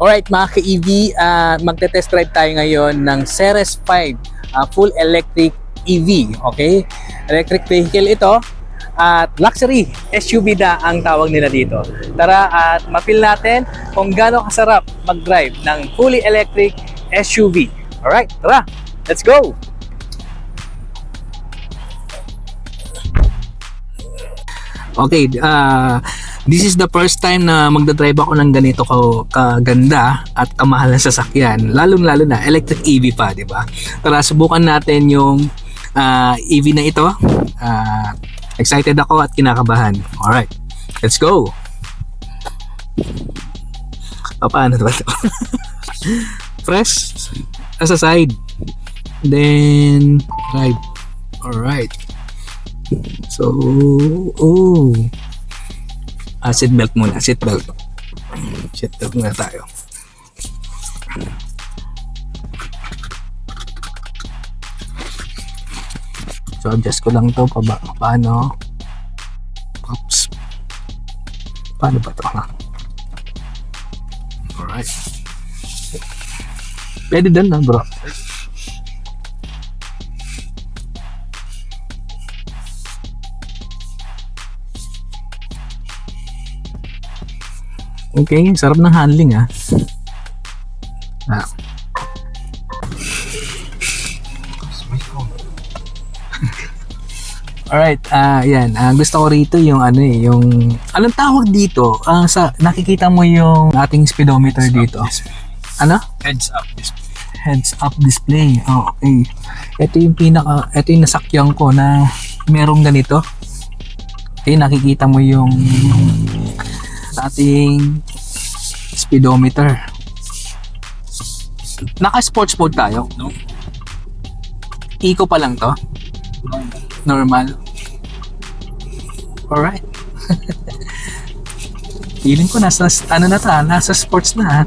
Alright mga ka-EV, magte-test drive tayo ngayon ng Ceres 5 full electric EV. Okay? Electric vehicle ito at luxury SUV na ang tawag nila dito. Tara at ma-feel natin kung gaano kasarap mag-drive ng fully electric SUV. Alright, tara! Let's go! Okay, this is the first time na magdadrive ako ng ganito kaganda at kamahal na sasakyan. Lalo-lalo na electric EV pa, di ba? Tara, subukan natin yung EV na ito. Excited ako at kinakabahan. Alright, let's go! Paano ba ito? Press as a side. Then, drive. Alright. So, seatbelt muna, seatbelt muna tayo. So, adjust ko lang to paano. Oops. Paano ba to? Alright. Pwede din na, bro. Okay, sarap ng handling Alright, yan. Gusto ko rito yung yung anong tawag dito? Nakikita mo yung ating speedometer dito. Ano? Heads up display. Heads up display. Oh, okay. Ito yung nasakyan ko na merong ganito. Okay, nakikita mo yung ating speedometer. Naka-sports mode tayo? No. Eco pa lang to? Normal. Alright. Feeling ko nasa sports na.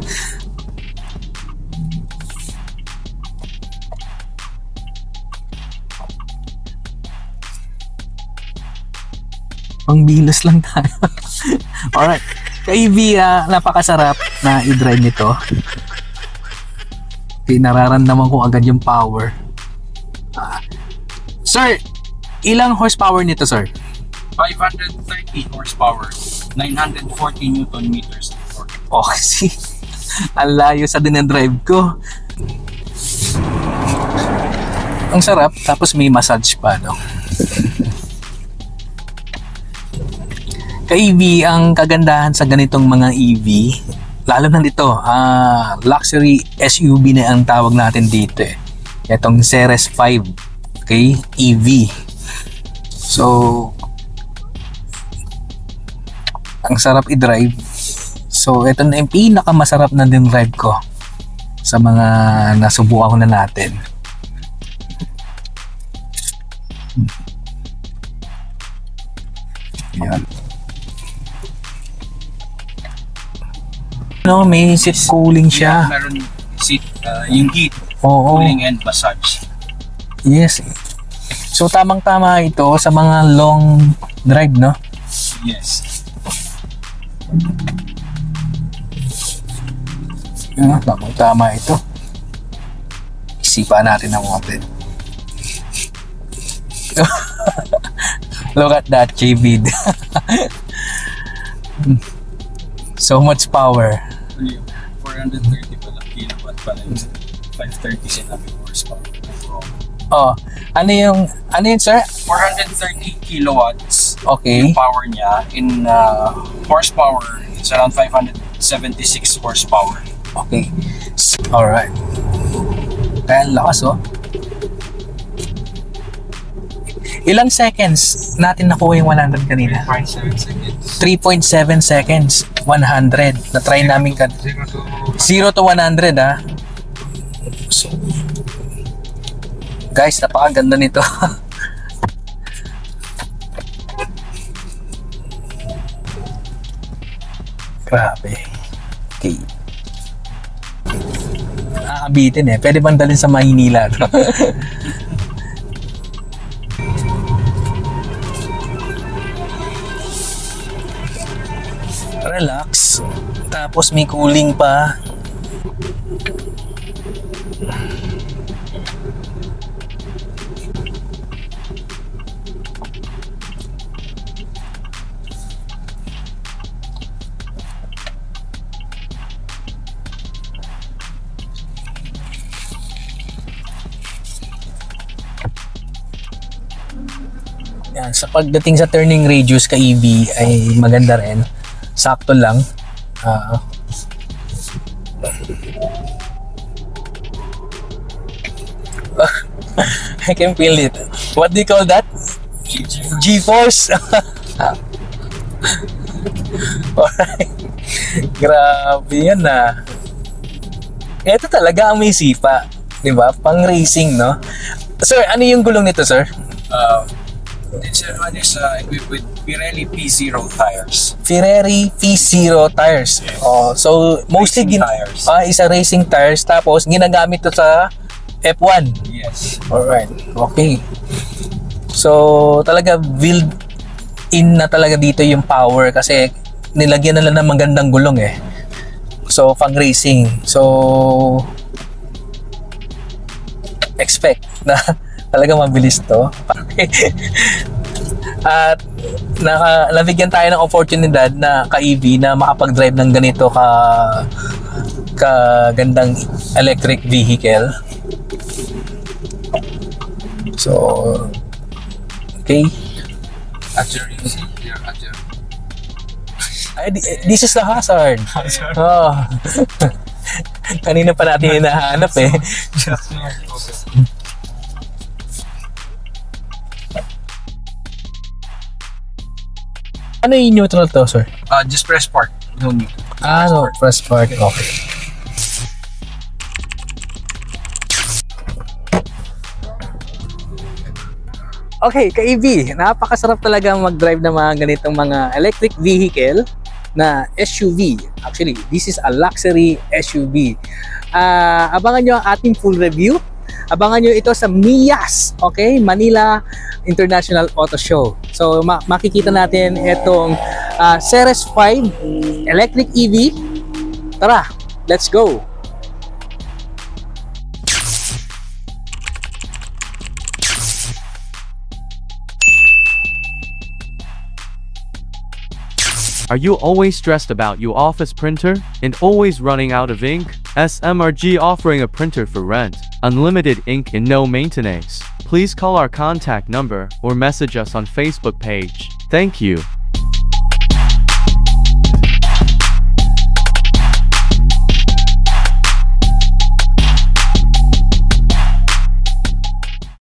Pangbilos lang tayo. Alright. Ka-EV, napakasarap na i-drive nito. Okay, nararamdaman ko agad yung power. Sir, ilang horsepower nito, sir? 530 horsepower, 940 newton meters. Oh, kasi ang layo sa dinadrive ko. Ang sarap, tapos may massage pa, no? Ka-EV, ang kagandahan sa ganitong mga EV, lalo na dito, luxury SUV na ang tawag natin dito eh. Itong Ceres 5, okay, EV. So, ang sarap i-drive. So, ito na yung pinakamasarap na din drive ko sa mga nasubukan ko na natin. Yan. No, may seat cooling siya. Meron seat, yung heat, Oo. cooling and massage. Yes. So tamang-tama ito sa mga long drive, no? Yes. Tamang-tama ito. Isipan natin ang konti. Look at that, JB. So much power. 430 pala kilowatt pala yung 530 sila horsepower. Oh, ano yun sir? 430 kilowatts. Okay. Yung power niya in horsepower, it's around 576 horsepower. Okay. Alright. Kaya lakas, oh. Ilang seconds natin nakuha yung 100 kanina? 3.7 seconds. 3.7 seconds. 100. Na-try namin 0 to 100, So, guys, napakaganda nito. Grabe. Okay. Nakakabitin eh. Pwede bang dalhin sa Maynila? Relax. Tapos may cooling pa. Yan, sa pagdating sa turning radius ka EV ay maganda rin. Sakto lang. I can feel it. What do you call that? G-force. Alright. Grabe yan na. Ito talaga ang may sipa. Diba? Pang racing, no? Sir, ano yung gulong nito, sir? This one is equipped with Pirelli P0 tires. Pirelli P0 tires. Oh, so mostly Racing tires. Isa racing tires tapos ginagamit to sa F1. Yes. Alright. Okay. So talaga build in na talaga dito yung power kasi nilagyan na lang ng magandang gulong eh. So pang racing. So expect na talaga mabilis to. At nabigyan tayo ng oportunidad na ka-EV na makapag-drive ng ganito gandang electric vehicle. So, okay. This is the hazard. Oh. Kanina pa natin hinahanap eh. Ano yung neutral to, sir? Just press park. No need. No, press park. Okay. Okay, ka-EV, napakasarap talaga mag-drive ng mga ganitong mga electric vehicle na SUV. Actually, this is a luxury SUV. Abangan nyo ang ating full review. Abangan nyo ito sa MIAS, okay? Manila International Auto Show. So, makikita natin itong Ceres 5 electric EV. Tara, let's go! Are you always stressed about your office printer and always running out of ink? SMRG offering a printer for rent, unlimited ink and no maintenance. Please call our contact number or message us on Facebook page. Thank you.